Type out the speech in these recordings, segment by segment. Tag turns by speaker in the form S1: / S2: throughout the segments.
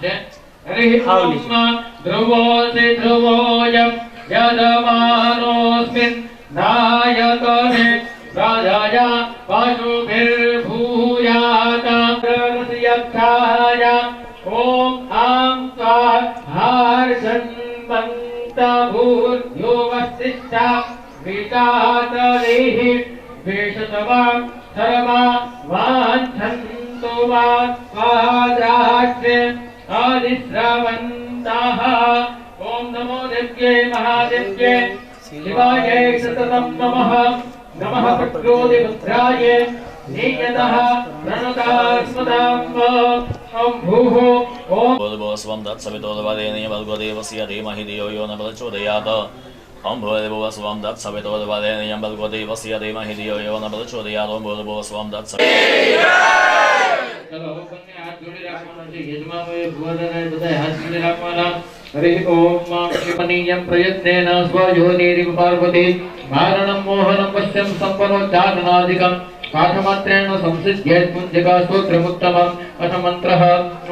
S1: हरिः ओम ध्रुवोऽसि ध्रुवोऽयं यजमानोऽस्मिन् नायकने राजाया पशुभिर्भूयात् यक्षाय ओम आं स्वाहार्षन्मन्तभूर्यो वसिष्ठा विकातरिः विशतवा सर्वा वाञ्छन्तु वा स्वाहाद्राक्षे आदिश्रवन्ताः ओम नमो देव्ये महादेव्ये शिवाय सततं नमः नमः पुत्रोदिपुत्राय नियतः प्रणतास्मदाम् ओम भूः ओम
S2: भूर्भुवस्वं तत्सवितुर्वरेण्यं भर्गो देवस्य धीमहि धियो यो न प्रचोदयात् ओम भूर्भुवस्वं तत्सवितुर्वरेण्यं भर्गो देवस्य धीमहि धियो यो न प्रचोदयात् ओम भूर्भुवस्वं
S1: चलो अब બંને હાથ જોડી રાખવાના છે યજમાનોએ ભુવનને બધાય હાથ જોડી રાખવાના હરિ ઓમ ક્ષિપનીયં પ્રયત્નેન સ્વયોનિરિવ પાર્વતી મારણં મોહनं પશ્યં સંપરોચ્ચારણાધિકં પાઠમાત્રેણ સંસિદ્ધ્યેત પુંજકા સ્તોત્રमुत्तमम् અથ મંત્રઃ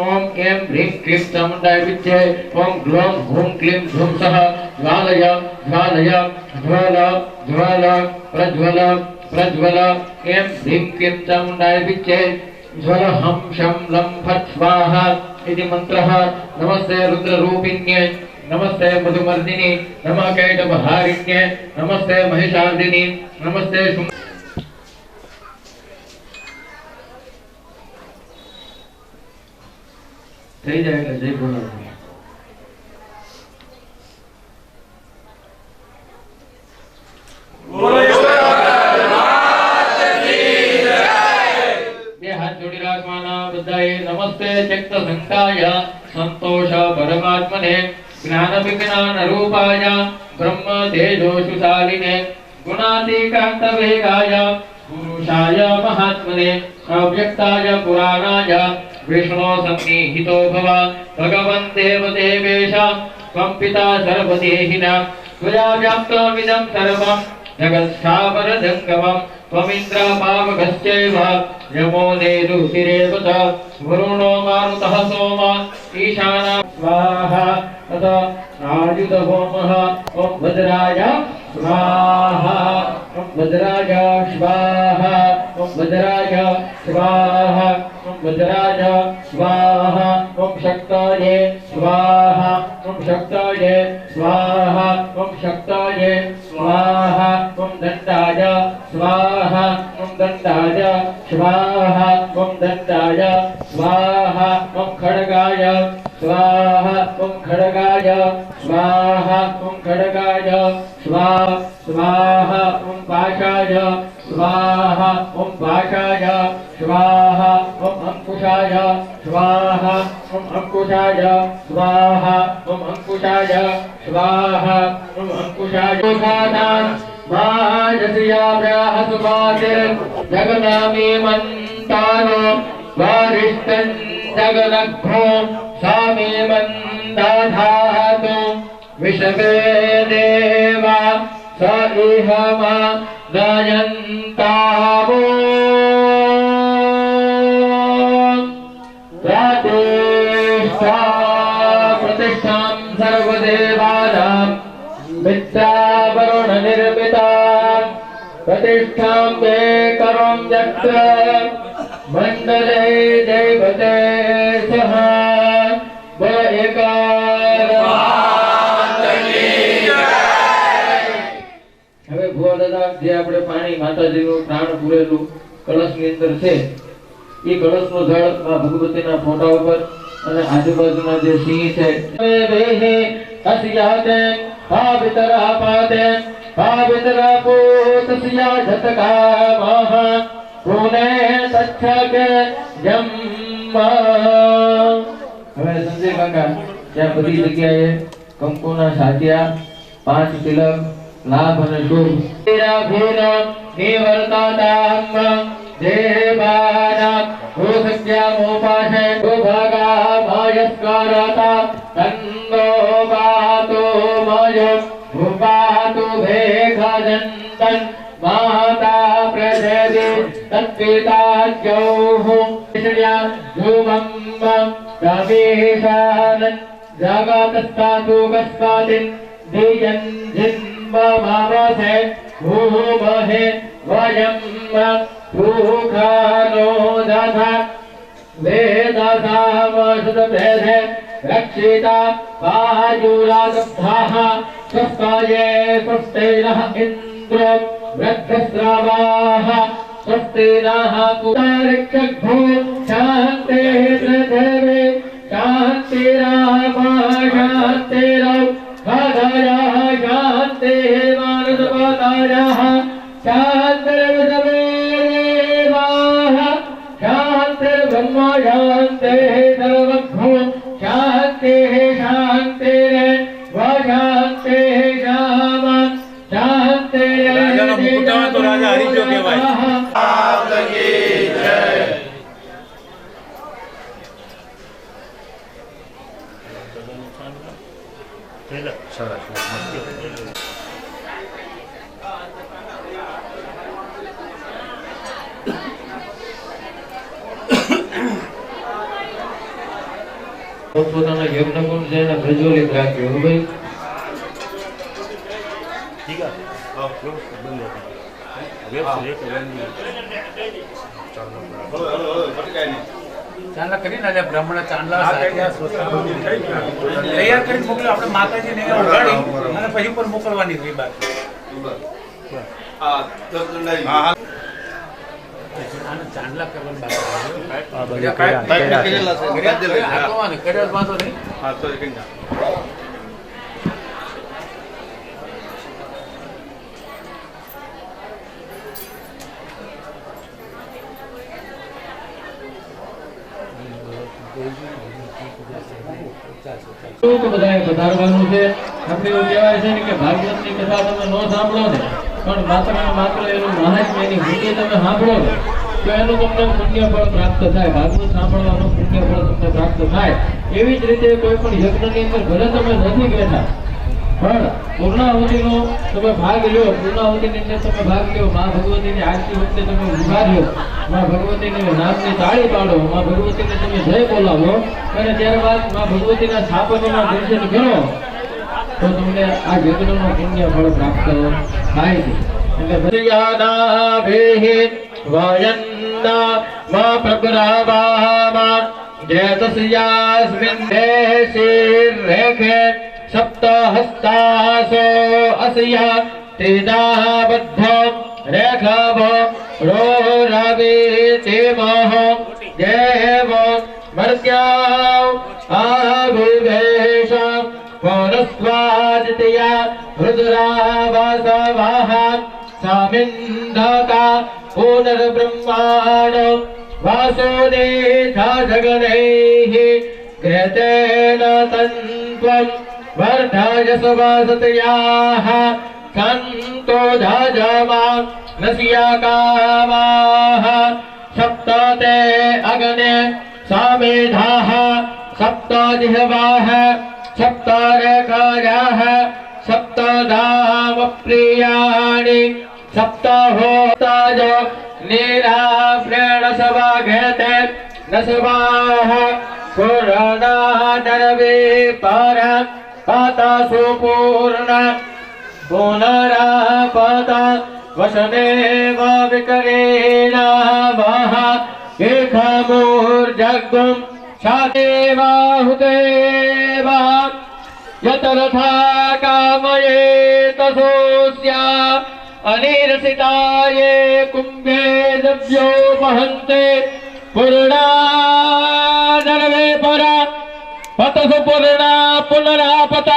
S1: ઓમ એમ હ્રીં ક્લીં ચામુંડાય વિદ્યે ઓમ ગ્લોં હૂં ક્લીં ધૂં સઃ જ્વાલય જ્વાલય જ્વાલ જ્વાલ પ્રજ્વલ પ્રજ્વલ એમ હ્રીં ક્લીં ચામુંડાય વિદ્યે ज्वलहं शं लं फट् स्वाहा इति मन्त्रः नमस्ते रुद्ररूपिण्ये नमस्ते मधुमर्दिनी नमः कैटभहारिण्ये नमस्ते महिषार्दिनी नमस्ते થઈ જાયगा जय भोलेनाथ नमस्ते चित्त संकाय संतोष परमात्मने ज्ञान विज्ञान रूपाय ब्रह्म तेजोशुशालिने गुणातीकांत वेगाय पुरुषाय महात्मने अव्यक्ताय पुराणाय विष्णु सन्निहितो भव भगवन् देवदेवेश त्वं पिता सर्वदेहिना त्वया व्याप्तमिदं सर्वं जगत्स्थावरजङ्गमम् त्वमिन्द्र पावकश्चैव यमो नेरुतिरेव च वरुणो मारुतः सोम ईशाना स्वाहा तथा आयुधहोमः ॐ वज्राय स्वाहा ॐ वज्राय स्वाहा ॐ वज्राय स्वाहा ॐ वज्राय स्वाहा ॐ शक्ताय स्वाहा ॐ शक्ताय स्वाहा ॐ शक्ताय स्वाहा ॐ दण्डाय स्वाहा ॐ दण्डाय स्वाहा ॐ दण्डाय स्वाहा ॐ खड्गाय स्वाहा ॐ खड्गाय स्वाहा ॐ खड्गाय स्वाहा ॐ पाशाय स्वाहा ॐ पाशाय स्वाहा ॐ अंकुशाय स्वाहा ॐ अंकुशाय स्वाहा ॐ अंकुशाय स्वाहा ॐ अंकुशाय जगनामी मंतानो वारिष्ठं जगनघ्नो सामे मंदाधातु विषवे देवा स इहमा गायन्तावो प्रतिष्ठां सर्वदेवानां मिथ्यावरुण निर्मिता प्रतिष्ठां मे करों यत्र मंडले देवते सह હવે ભુવાદાદા જે આપણે પાણી માતાજીનું પ્રાણ પૂરેલું કળશની અંદર છે એ કળશનું જળ માં ભગવતીના ફોટા ઉપર અને આજુબાજુના જે સિંહ છે વેહે અસિયાતે પાવિતરા પાતે પાવિતરા પોતસિયા જતકા મહ પુને તચ્છકે જમ્મા હવે સંજય કાકા ત્યાં બધી જગ્યાએ કંકુના સાટિયા 5 તિલક લાભ અને શુભ તેરા ભીર નિવર્તાતામ દેવાના ઓસક્યા મોપાશે ગોભાગા માયસ્કારતા તન્નો વાતો મય ભૂપાતુ ભેખજંતન माता प्रजदे तत्पिता जौः श्रिया धूमम् रामेशान जागतस्तातु कस्मादिन देयन जिन्ममावसे भूमहे वयं भूखानो दधा वेदसामसुतभेदे रक्षिता वायुरागब्धाः स्वस्ताये स्वस्तेनः इन्द्रो वृद्धस्रावाः स्वस्ति नः पुतारिक्षग्भो शान्तिः पृथिवी शान्तिरामा शान्तिरौ खगयः शान्तिः मानसपतायः शान्तिर्विषमेवाः शान्तिर्ब्रह्म शान्तिः सर्वभूतो शान्तिः शान्तिरेव शान्तिः शामा
S3: तो राजा हरीशो कहेवाय।
S1: પોતાના યજ્ઞકુંડ છે એને પ્રજ્વલિત રાખ્યો હો ભાઈ
S3: ठीक है
S4: ચાંદલા કરીને એટલે બ્રાહ્મણ ચાંદલા તૈયાર કરી મોકલો આપણે માતાજીને ઉગાડી અને પછી ઉપર મોકલવાની રહી બાદ ચાંદલા કરવાનું બાકી
S1: તો બધાએ પધારવાનું છે આપણે એવું કહેવાય છે ને કે ભાગવતની કથા તમે ન સાંભળો ને પણ માત્ર ને માત્ર એનું મહાત્મ્ય એની વિધિ તમે સાંભળો ને તો એનું તમને પુણ્ય ફળ પ્રાપ્ત થાય ભાગવત સાંભળવાનું પુણ્ય ફળ તમને પ્રાપ્ત થાય એવી જ રીતે કોઈ પણ યજ્ઞની અંદર ભલે તમે નથી બેઠા પણ પૂર્ણાહુતિનો તમે ભાગ લ્યો પૂર્ણાહુતિની અંદર તમે ભાગ લ્યો મા ભગવતીની આરતી વખતે તમે ઉભા રહ્યો મા ભગવતીની નામની તાળી પાડો મા ભગવતીને તમે જય બોલાવો અને ત્યારબાદ મા ભગવતીના સ્થાપનના દર્શન કરો તો તમને આ યજ્ઞનું પુણ્ય ફળ પ્રાપ્ત થાય છે એટલે ભજયાનાભિહિ વયન્ના મા પ્રભરાવામા જેતસ્યાસ્મિન દેશી રેખે सप्तहस्तासो अस्या त्रिदाबद्धो रेखभो रो रवि देवः देव मर्त्याव आविवेश पौरस्वादित्या रुद्रावासवाः सामिन्धका पुनर्ब्रह्माणो वासुदेधा जगनैः घृतेन तन्त्वम् वर्धयसवासतयाः सन्तो धाजमा नस्याकामाः सप्तते अग्ने सामेधाः सप्तजिह्वाः सप्तरेखायाः सप्तधामप्रियाणि सप्तहोताजो नीराभ्रेण सवाघेते नस्वाः पुराणादरवे पारा पाता सुपूर्ण पुनरापता वसनेव विकरेणावः एकमूर्जग्गुं शादेवाहुदेवा यतरथा कामये तसोऽस्या अनिरसिताये कुम्भे दव्यो वहन्ते पूर्णादरवे परा पतसु पूर्णा पुनरापत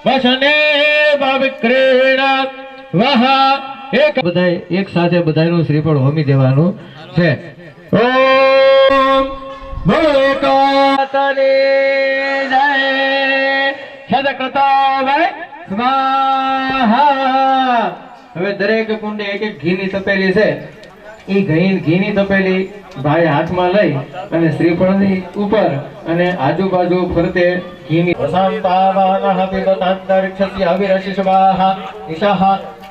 S1: वसनेव विक्रीणा वह એક બધાય એક સાથે બધાયનું શ્રીફળ હોમી દેવાનું છે ઓમ ભૂકાતને જય સદકૃતાવય સ્વાહા હવે દરેક કુંડે એક એક ઘીની તપેલી છે એ ઘીની તપેલી ભાઈ હાથમાં લઈ અને શ્રીફળની ઉપર અને આજુબાજુ ફરતે ઘીની વસંતાવાનઃ પિબતાંતરિક્ષસ્ય અવિરશિષવાહ ઈશઃ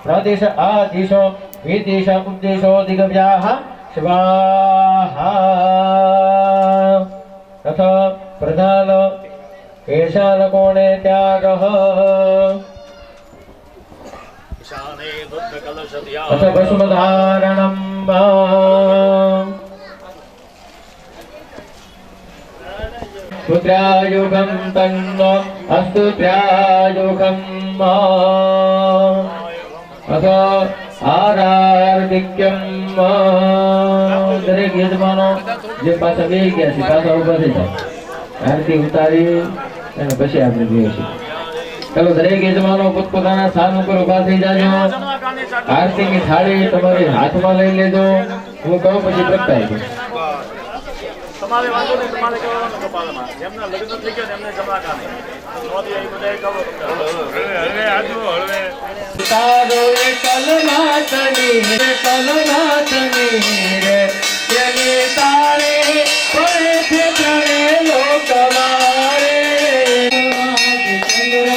S1: પ્રદેશ આદિશો વિદેશ ઉદ્દેશો દિગવ્યાહ સ્વાહા તથ प्रधान ईशानकोणे त्यागः
S2: ईशाने दुग्धकलशत्यागः
S1: अथ भस्मधारणं पुत्रायुगं तन्नो अस्तु त्रायुगं अथ आरार्दिक्यं દરેક યજમાનો જે પાછા બેસી ગયા છે પાછા ઉભા થઈ જાય આરતી ઉતારી અને પછી આપણે જોઈએ છીએ ચાલો દરેક યજમાનો પોતપોતાના સ્થાન ઉપર ઉભા થઈ જાજો આરતીની થાળી તમારી હાથમાં લઈ લેજો હું કહું પછી પ્રગટાઈ દો
S2: તમારે વાંધો નહીં તમારે કહેવાનું કપાલમાં જેમના લગ્ન થઈ ગયા એમને જમા કાને મોદી અહીં બધાએ કહો હવે આજુ હવે
S1: તારો એ કલમાતની રે યને તારે પડે છે ત્રણે લોકવારે ચંદ્ર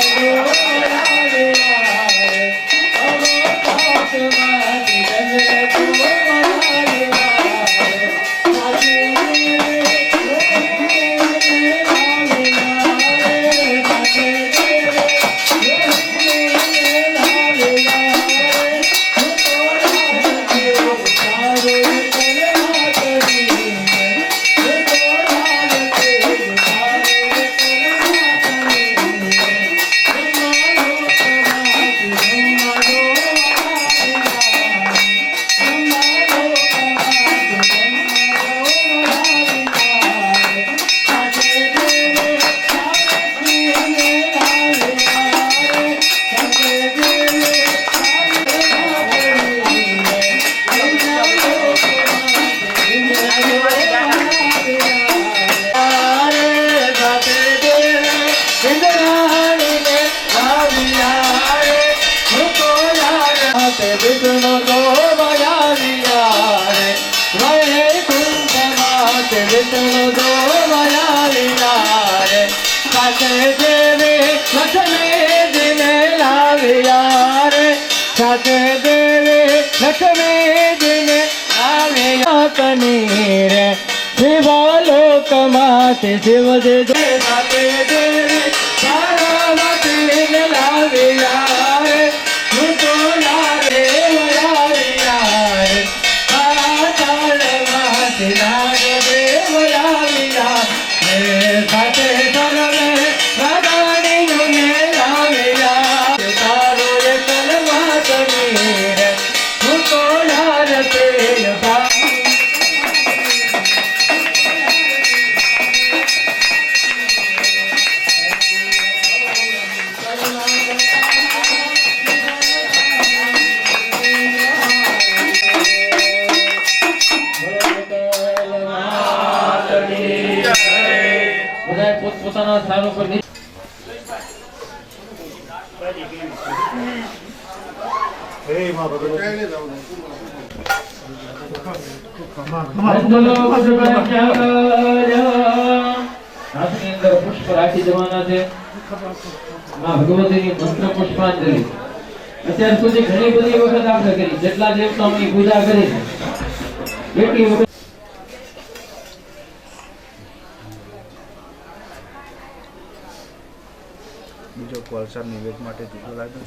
S1: शिव दे माते देवी पार्वती ने लावे यार मुझको लावे यार पाताल माते नाग देव लावे यार खाते तरवे राधानी ने लावे यार तारो ये कलमा तमीर मुझको यार तेल પોતાના સ્થાન ઉપર પુષ્પ રાખી જવાના છે માં ભગવતીની મંત્ર પુષ્પાંજલિ અત્યાર સુધી ઘણી બધી વખત આપણે કરી જેટલા દેવતાઓની પૂજા કરી છે એટલી વખત
S3: બીજો કોલસા નિવેદ માટે જુદો લાગે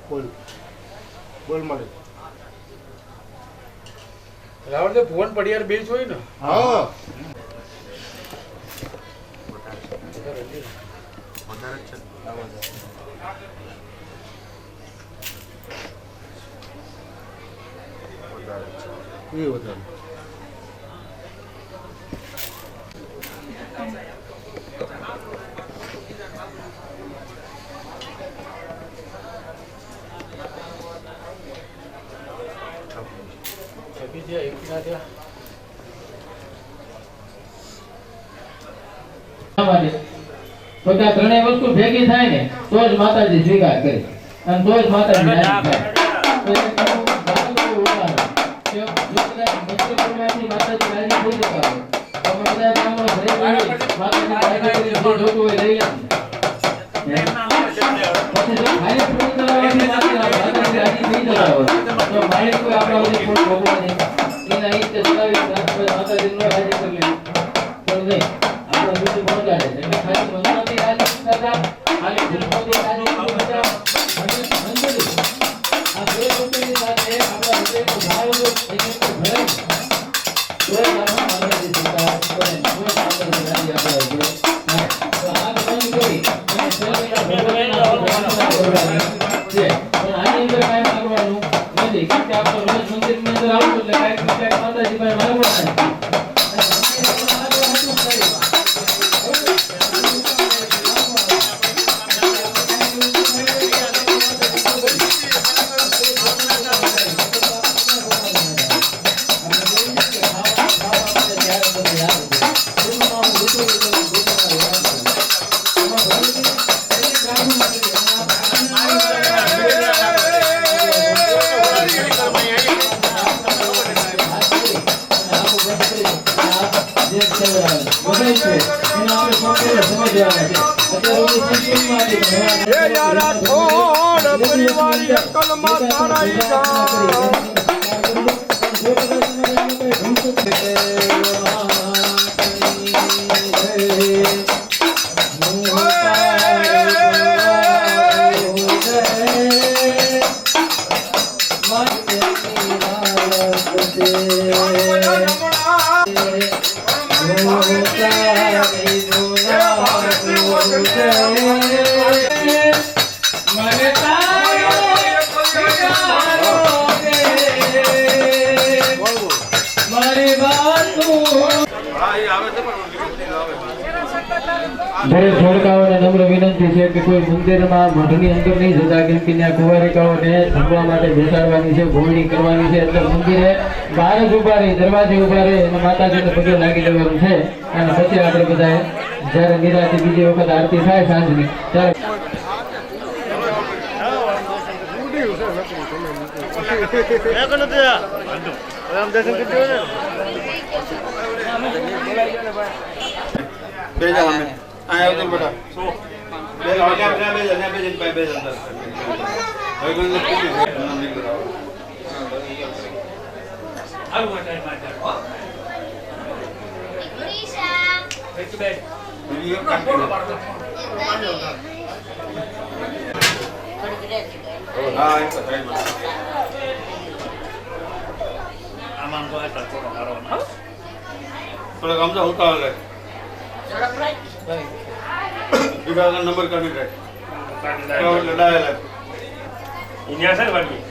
S3: બોલ મળે
S4: રાવણ ભુવન પડિયાર બે જોઈ ને
S3: હા એ વધારે
S1: તો કે ત્રણેય વસ્તુ ભેગી થાય ને તો જ માતાજી સ્વીકાર કરે અને તો જ માતાજી રાજી થાય માતાજી રાજી થઈ જતા હોય તો માતાજી જોતું હોય લઈ લે પછી જો ભાઈ પૂરું કરવાથી માતાજી રાજી થઈ જતા હોય તો ભાઈ કોઈ આપણા બધી પૂરું ભોગવવા નહીં એના ઈચ્છે ચલાવી માતાજી નો રાજી કરી લે પણ નહીં આપણા સુધી પહોંચાડે છે એટલે ખાલી મંત્રોની રાજનીતિ કરતા ખાલી ગુરુઓની રાજનીતિ કરતા મંજૂરી આ બે વસ્તુની સાથે આપણા હૃદયનો ભાવ જો એક ભરાય તો આપણા મનની સ્વીકાર કરે તો આપણે રાજી આપણે તો આ બંધ કરી અને સેવાના ભગવાનના છે પણ આની અંદર કાંઈ માંગવાનું નથી કારણ કે આપણે રોજ મંદિરની અંદર આવતું એટલે કાંઈક ને કાંઈક માતાજી પાસે માંગવાના દરેક જોડકાઓને નમ્ર વિનંતી છે કે કોઈ મંદિરમાં મઠની અંદર નહીં જતા કેમ કે ત્યાં કુંવારિકાઓને જમવા માટે બેસાડવાની છે ગોળણી કરવાની છે અંદર મંદિરે બહાર જ ઉભા રહી દરવાજે ઉભા રહી અને માતાજીને પગે લાગી દેવાનું છે અને પછી આપણે બધા જ્યારે નિરાતે બીજી વખત આરતી થાય સાંજની ત્યારે
S5: નંબર કાઢી લડાયેલા ઇન્ડિયા સર બાકી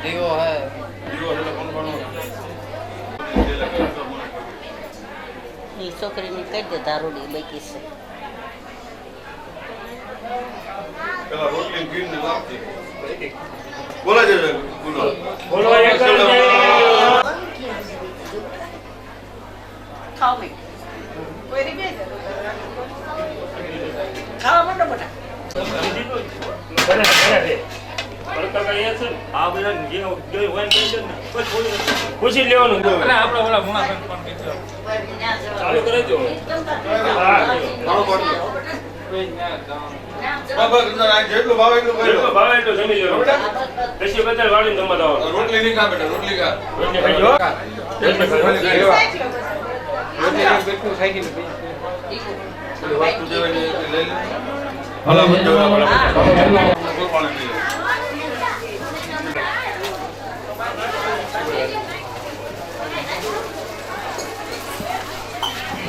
S6: દીવો હે એ છોકરીને કહી દે દારૂડી બાકી છે
S5: પેલા રોટલી ગીર ને લાવતી બોલા જશે ગુનો
S7: બોલો એક
S6: ખાવ મે કોઈ રી બે ખાવા માંડો બટા
S7: પૂછી લેવાનું
S4: આપણે ઓલા મુણા ફોન કીધો
S7: ચાલુ કરી દો
S5: બાબા જેટલું ભાવે એટલું કરી લો
S7: ભાવે એટલું જમી લો પછી બધા વાળીને જમવા દો
S5: રોટલી નહીં ખા બેટા રોટલી ખા
S7: રોટલી ખાઈ લો
S5: વસ્તુ દેવાની લઈ લે ભલા બધું પાણી પી લે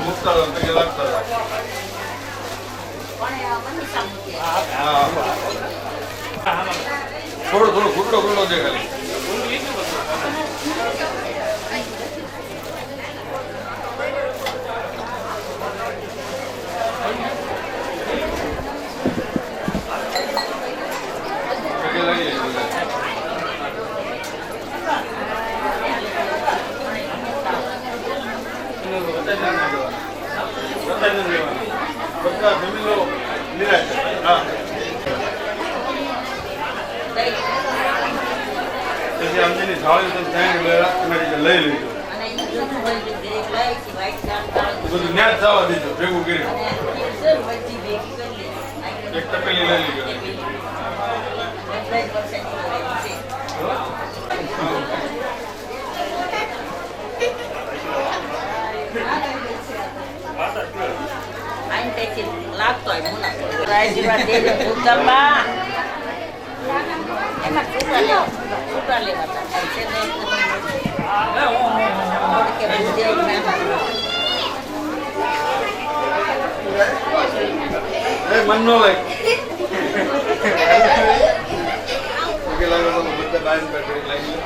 S5: મુક્તા પગે લાગતા થોડો થોડો ઘૂંટડો ઘૂંટડો દે ખાલી પગે લાગી બધા જમીનો નિરાશ હા પછી અમજીની થાળી તો લઈ લીધું બધું ન્યા જ જવા દેજો ભેગું કરી એક તપેલી લઈ લીધો
S6: લાગતો હોય મુના રાજીવા દેજો ઉતરવા એમાં છૂટા લેવા છે ને કે વિદ્યા
S5: મન નો લાગ કે લાગે તો બધા લાઈન પર લાઈન